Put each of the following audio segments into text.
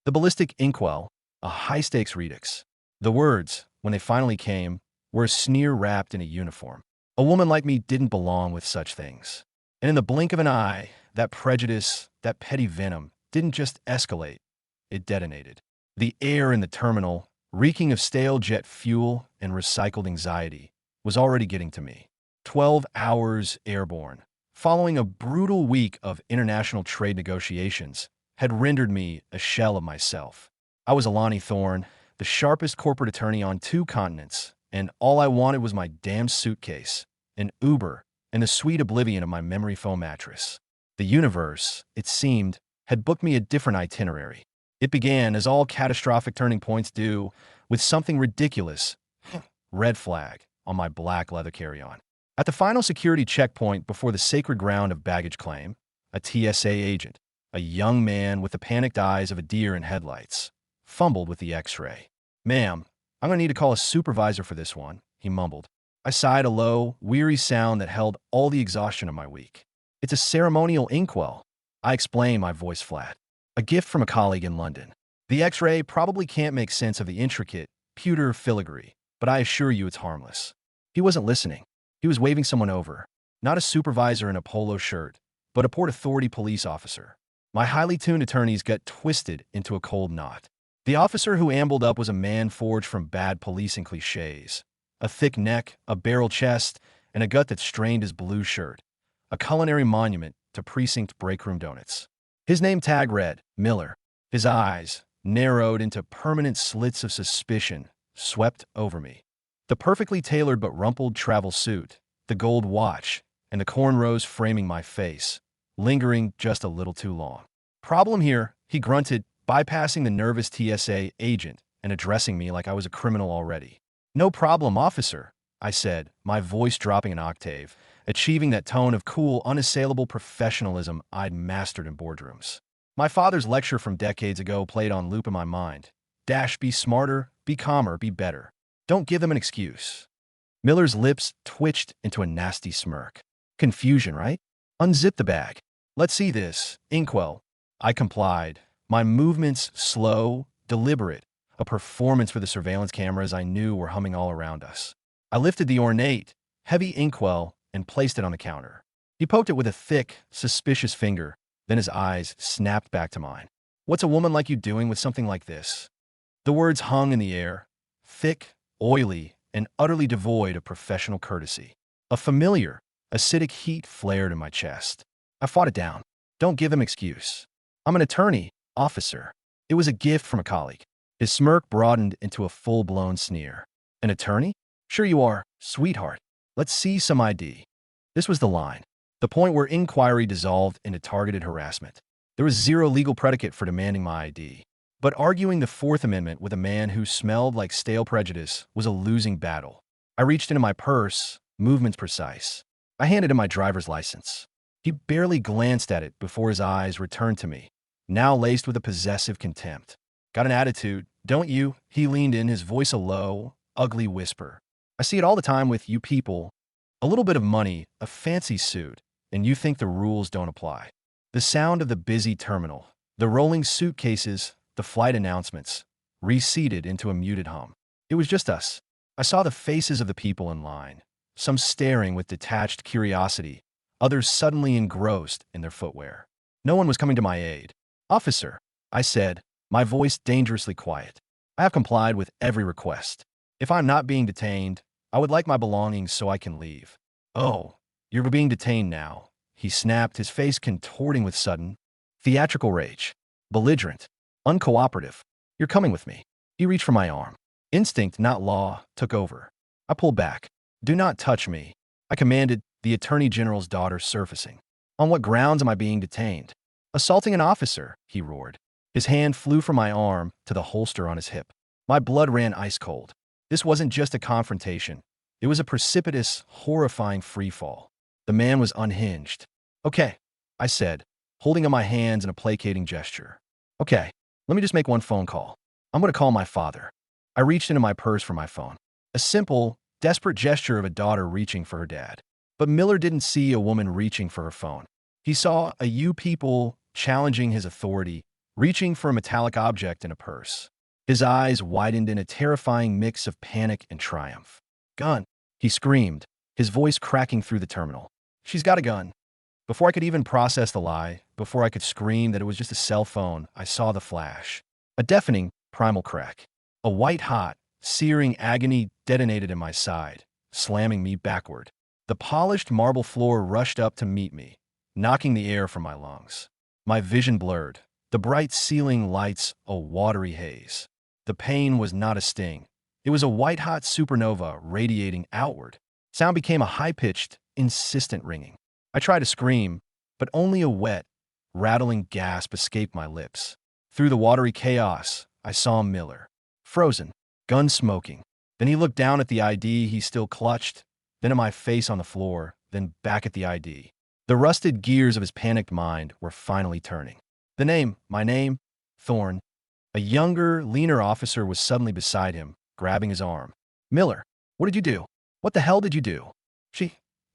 The ballistic inkwell, a high-stakes redux. The words, when they finally came, were a sneer wrapped in a uniform. A woman like me didn't belong with such things. And in the blink of an eye, that prejudice, that petty venom, didn't just escalate, it detonated. The air in the terminal, reeking of stale jet fuel and recycled anxiety, was already getting to me. 12 hours airborne, following a brutal week of international trade negotiations, had rendered me a shell of myself. I was Alani Thorne, the sharpest corporate attorney on 2 continents, and all I wanted was my damn suitcase, an Uber, and the sweet oblivion of my memory foam mattress. The universe, it seemed, had booked me a different itinerary. It began, as all catastrophic turning points do, with something ridiculous. Red flag on my black leather carry-on. At the final security checkpoint before the sacred ground of baggage claim, a TSA agent, a young man with the panicked eyes of a deer in headlights, fumbled with the X-ray. "Ma'am, I'm going to need to call a supervisor for this one," he mumbled. I sighed, a low, weary sound that held all the exhaustion of my week. "It's a ceremonial inkwell," I explained, my voice flat. "A gift from a colleague in London. The X-ray probably can't make sense of the intricate, pewter filigree, but I assure you it's harmless." He wasn't listening. He was waving someone over. Not a supervisor in a polo shirt, but a Port Authority police officer. My highly tuned attorneys got twisted into a cold knot. The officer who ambled up was a man forged from bad policing cliches. A thick neck, a barrel chest, and a gut that strained his blue shirt. A culinary monument to precinct breakroom donuts. His name tag read, Miller. His eyes, narrowed into permanent slits of suspicion, swept over me. The perfectly tailored but rumpled travel suit, the gold watch, and the cornrows framing my face, lingering just a little too long. "Problem here," he grunted, bypassing the nervous TSA agent and addressing me like I was a criminal already. "No problem, officer," I said, my voice dropping an octave, achieving that tone of cool, unassailable professionalism I'd mastered in boardrooms. My father's lecture from decades ago played on loop in my mind. Be smarter, be calmer, be better. Don't give them an excuse. Miller's lips twitched into a nasty smirk. Confusion, right? Unzip the bag. "Let's see this, inkwell." I complied, my movements slow, deliberate, a performance for the surveillance cameras I knew were humming all around us. I lifted the ornate, heavy inkwell and placed it on the counter. He poked it with a thick, suspicious finger, then his eyes snapped back to mine. "What's a woman like you doing with something like this?" The words hung in the air, thick, oily, and utterly devoid of professional courtesy. A familiar, acidic heat flared in my chest. I fought it down. "Don't give him excuse. I'm an attorney, officer." It was a gift from a colleague. His smirk broadened into a full-blown sneer. "An attorney? Sure you are, sweetheart. Let's see some ID." This was the line, the point where inquiry dissolved into targeted harassment. There was zero legal predicate for demanding my ID. But arguing the Fourth Amendment with a man who smelled like stale prejudice was a losing battle. I reached into my purse, movements precise. I handed him my driver's license. He barely glanced at it before his eyes returned to me, now laced with a possessive contempt. "Got an attitude, don't you?" He leaned in, his voice a low, ugly whisper. "I see it all the time with you people. A little bit of money, a fancy suit, and you think the rules don't apply." The sound of the busy terminal, the rolling suitcases, the flight announcements, receded into a muted hum. It was just us. I saw the faces of the people in line, some staring with detached curiosity, others suddenly engrossed in their footwear. No one was coming to my aid. "Officer," I said, my voice dangerously quiet. "I have complied with every request. If I'm not being detained, I would like my belongings so I can leave." "Oh, you're being detained now," he snapped, his face contorting with sudden, theatrical rage. Belligerent, uncooperative. "You're coming with me." He reached for my arm. Instinct, not law, took over. I pulled back. "Do not touch me," I commanded, the Attorney General's daughter surfacing. "On what grounds am I being detained?" "Assaulting an officer," he roared. His hand flew from my arm to the holster on his hip. My blood ran ice cold. This wasn't just a confrontation. It was a precipitous, horrifying freefall. The man was unhinged. "Okay," I said, holding up my hands in a placating gesture. "Okay, let me just make one phone call. I'm going to call my father." I reached into my purse for my phone. A simple, desperate gesture of a daughter reaching for her dad. But Miller didn't see a woman reaching for her phone. He saw a you people challenging his authority, reaching for a metallic object in a purse. His eyes widened in a terrifying mix of panic and triumph. "Gun!" he screamed, his voice cracking through the terminal. "She's got a gun." Before I could even process the lie, before I could scream that it was just a cell phone, I saw the flash. A deafening, primal crack. A white-hot, searing agony detonated in my side, slamming me backward. The polished marble floor rushed up to meet me, knocking the air from my lungs. My vision blurred, the bright ceiling lights a watery haze. The pain was not a sting. It was a white-hot supernova radiating outward. Sound became a high-pitched, insistent ringing. I tried to scream, but only a wet, rattling gasp escaped my lips. Through the watery chaos, I saw Miller. Frozen, gun smoking. Then he looked down at the ID he still clutched, then at my face on the floor, then back at the ID. The rusted gears of his panicked mind were finally turning. My name, Thorne. A younger, leaner officer was suddenly beside him, grabbing his arm. "Miller, what did you do? What the hell did you do?"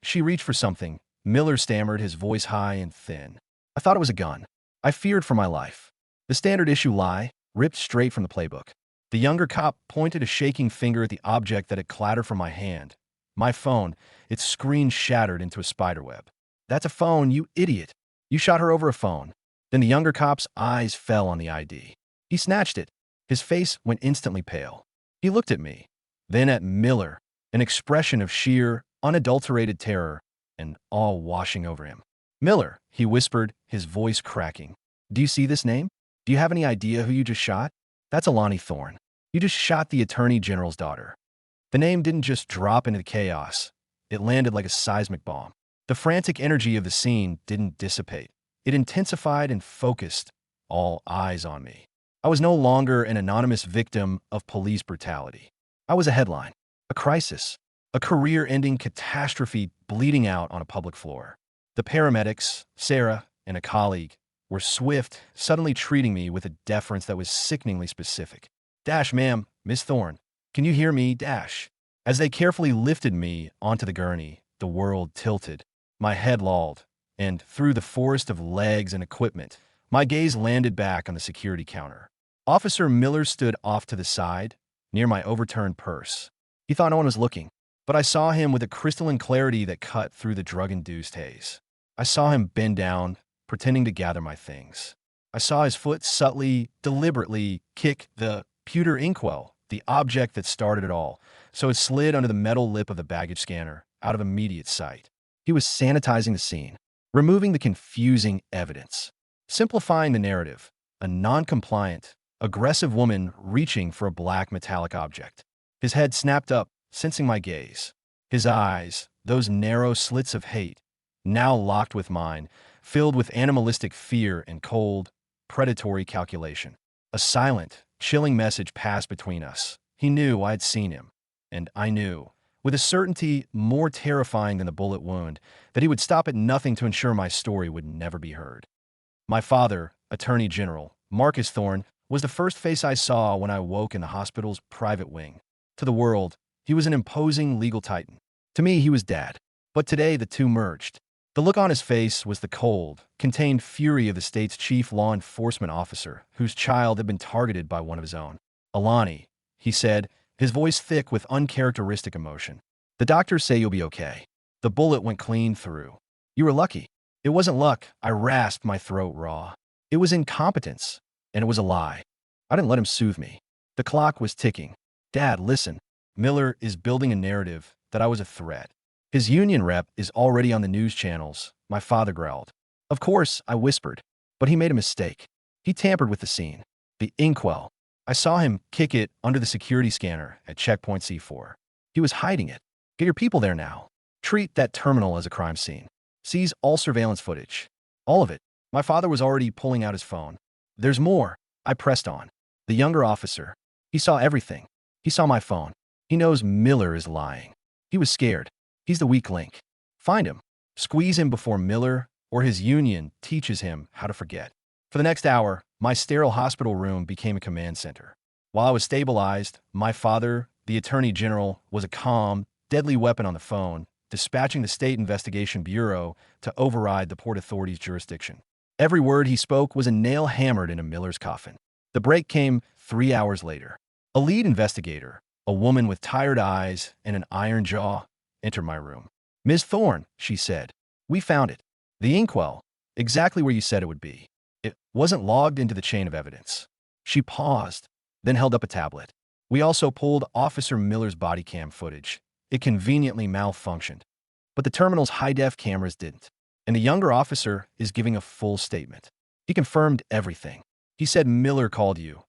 She reached for something. Miller stammered, his voice high and thin. "I thought it was a gun. I feared for my life." The standard issue lie, ripped straight from the playbook. The younger cop pointed a shaking finger at the object that had clattered from my hand. My phone, its screen shattered into a spiderweb. "That's a phone, you idiot. You shot her over a phone." Then the younger cop's eyes fell on the ID. He snatched it. His face went instantly pale. He looked at me, then at Miller, an expression of sheer, unadulterated terror and awe washing over him. "Miller," he whispered, his voice cracking. "Do you see this name? Do you have any idea who you just shot? That's Alani Thorne. You just shot the Attorney General's daughter." The name didn't just drop into the chaos. It landed like a seismic bomb. The frantic energy of the scene didn't dissipate. It intensified and focused, all eyes on me. I was no longer an anonymous victim of police brutality. I was a headline, a crisis, a career-ending catastrophe bleeding out on a public floor. The paramedics, Sarah, and a colleague, were swift, suddenly treating me with a deference that was sickeningly specific. "Ma'am, Miss Thorne, can you hear me? As they carefully lifted me onto the gurney, the world tilted. My head lolled, and through the forest of legs and equipment, my gaze landed back on the security counter. Officer Miller stood off to the side, near my overturned purse. He thought no one was looking, but I saw him with a crystalline clarity that cut through the drug-induced haze. I saw him bend down, pretending to gather my things. I saw his foot subtly, deliberately kick the pewter inkwell, the object that started it all, so it slid under the metal lip of the baggage scanner, out of immediate sight. He was sanitizing the scene, removing the confusing evidence, simplifying the narrative, a non-compliant, aggressive woman reaching for a black metallic object. His head snapped up, sensing my gaze. His eyes, those narrow slits of hate, now locked with mine, filled with animalistic fear and cold, predatory calculation. A silent, chilling message passed between us. He knew I had seen him, and I knew, with a certainty more terrifying than the bullet wound, that he would stop at nothing to ensure my story would never be heard. My father, Attorney General Marcus Thorne, was the first face I saw when I woke in the hospital's private wing. To the world, he was an imposing legal titan. To me, he was Dad. But today, the two merged. The look on his face was the cold, contained fury of the state's chief law enforcement officer, whose child had been targeted by one of his own. "Alani," he said, his voice thick with uncharacteristic emotion. "The doctors say you'll be okay. The bullet went clean through. You were lucky." It wasn't luck. I rasped, my throat raw. It was incompetence, and it was a lie. I didn't let him soothe me. The clock was ticking. "Dad, listen. Miller is building a narrative that I was a threat. His union rep is already on the news channels," my father growled. "Of course," I whispered, "but he made a mistake. He tampered with the scene. The inkwell. I saw him kick it under the security scanner at checkpoint C4. He was hiding it. Get your people there now. Treat that terminal as a crime scene. Seize all surveillance footage. All of it." My father was already pulling out his phone. "There's more," I pressed on. "The younger officer. He saw everything. He saw my phone. He knows Miller is lying. He was scared. He's the weak link. Find him. Squeeze him before Miller or his union teaches him how to forget." For the next hour, my sterile hospital room became a command center. While I was stabilized, my father, the Attorney General, was a calm, deadly weapon on the phone, dispatching the State Investigation Bureau to override the Port Authority's jurisdiction. Every word he spoke was a nail hammered into Miller's coffin. The break came 3 hours later. A lead investigator, a woman with tired eyes and an iron jaw, entered my room. "Ms. Thorne," she said, "we found it. The inkwell, exactly where you said it would be. It wasn't logged into the chain of evidence." She paused, then held up a tablet. "We also pulled Officer Miller's body cam footage. It conveniently malfunctioned, but the terminal's high-def cameras didn't. And the younger officer is giving a full statement. He confirmed everything. He said Miller called you,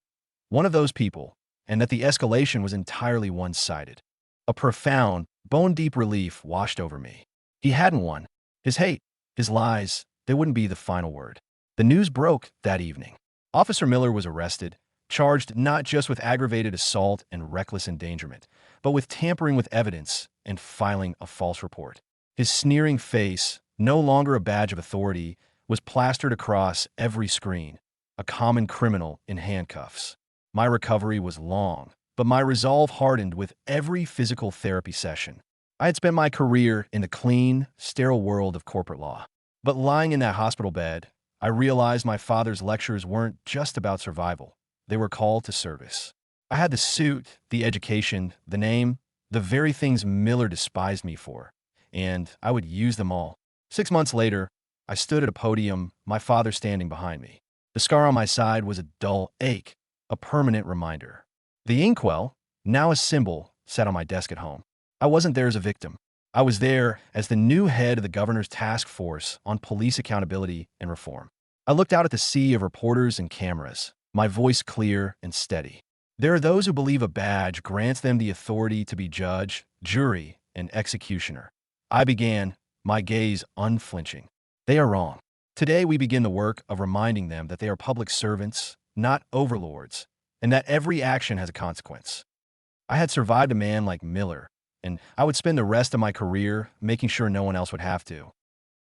one of those people, and that the escalation was entirely one-sided." A profound, bone-deep relief washed over me. He hadn't won. His hate, his lies, they wouldn't be the final word. The news broke that evening. Officer Miller was arrested, charged not just with aggravated assault and reckless endangerment, but with tampering with evidence and filing a false report. His sneering face, no longer a badge of authority, was plastered across every screen, a common criminal in handcuffs. My recovery was long, but my resolve hardened with every physical therapy session. I had spent my career in the clean, sterile world of corporate law. But lying in that hospital bed, I realized my father's lectures weren't just about survival. They were called to service. I had the suit, the education, the name, the very things Miller despised me for, and I would use them all. 6 months later, I stood at a podium, my father standing behind me. The scar on my side was a dull ache, a permanent reminder. The inkwell, now a symbol, sat on my desk at home. I wasn't there as a victim. I was there as the new head of the governor's task force on police accountability and reform. I looked out at the sea of reporters and cameras, my voice clear and steady. There are those who believe a badge grants them the authority to be judge, jury, and executioner. I began, my gaze unflinching. They are wrong. Today we begin the work of reminding them that they are public servants, not overlords, and that every action has a consequence. I had survived a man like Miller, and I would spend the rest of my career making sure no one else would have to.